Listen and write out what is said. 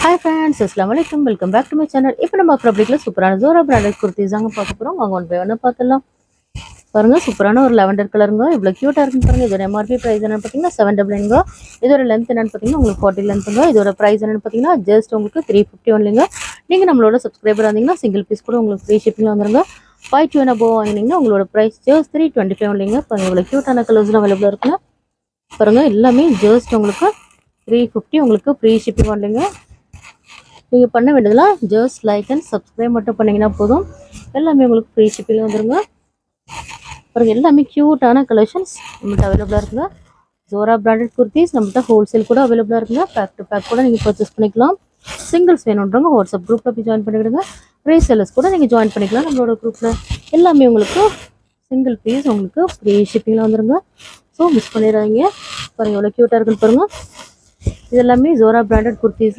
Hi friends, அஸ்ஸலாமு அலைக்கும். Welcome back to my channel. இப்போ நம்ம ஃபேப்ரிக்கில் சூப்பரான ஜோரா பிராண்டட் குர்த்திஸ் தாங்க பார்க்க போகிறோம். வாங்க ஒன் பை ஒன்று பார்த்துடலாம். பாருங்கள், சூப்பரான ஒரு லெவண்டர் கலருங்க. இவ்வளோ க்யூட்டாக இருக்குன்னு பாருங்கள். இதோட எம்ஆர்பி ப்ரைஸ் என்னென்னு பார்த்தீங்கன்னா 799ங்க. இதோட லென்த் என்னென்னு பார்த்தீங்கன்னா உங்களுக்கு 40 லென்த்துங்க. இதோட ப்ரைஸ் என்னென்னு பார்த்தீங்கன்னா ஜஸ்ட் உங்களுக்கு 350 ஒன்லிங்க. நீங்கள் நம்மளோட சப்ஸ்கிரைபர் இருந்தீங்கன்னா சிங்கிள் பீஸ் கூட உங்களுக்கு ஃப்ரீ ஷிப்பிங்கில் வந்துருங்க. 5 2 above வாங்கினீங்கன்னா உங்களோட ப்ரைஸ் ஜஸ்ட் 325 ஒன்லிங்க. பாருங்கள், இவ்வளோ க்யூட்டான கலர்ஸ்லாம் அவைலபிளாக இருக்குங்க. பாருங்கள், எல்லாமே ஜஸ்ட் உங்களுக்கு 350 உங்களுக்கு ஃப்ரீ ஷிப்பிங் ஒன்லிங்க. நீங்கள் பண்ண வேண்டியதெல்லாம் ஜஸ்ட் லைக் அண்ட் சப்ஸ்கிரைப் மட்டும் பண்ணிங்கன்னா போதும். எல்லாமே உங்களுக்கு ஃப்ரீ ஷிப்பிங் வந்துடுங்க. பாருங்கள், எல்லாமே க்யூட்டான கலெக்ஷன்ஸ் நம்மள்கிட்ட அவைலபிளாக இருக்குங்க. ஜோரா பிராண்டட் குர்த்திஸ் நம்மள்கிட்ட ஹோல்சேல் கூட அவைலபிளாக இருக்குங்க. பேக் டு பேக் கூட நீங்கள் பர்ச்சேஸ் பண்ணிக்கலாம். சிங்கிள்ஸ் வேணுன்றவங்க வாட்ஸ்அப் குரூப்பில் போய் ஜாயின் பண்ணிவிடுங்க. ரீசெல்லர்ஸ் கூட நீங்கள் ஜாயின் பண்ணிக்கலாம் நம்மளோட குரூப்பில். எல்லாமே உங்களுக்கு சிங்கிள் பீஸ் உங்களுக்கு ஃப்ரீ ஷிப்பிங்கில் வந்துடுங்க. ஸோ மிஸ் பண்ணிடுறாங்க. பாருங்கள், எவ்வளோ க்யூட்டாக இருக்குன்னு பாருங்கள். இது எல்லாமே ஜோரா பிராண்டட் குர்த்திஸ்.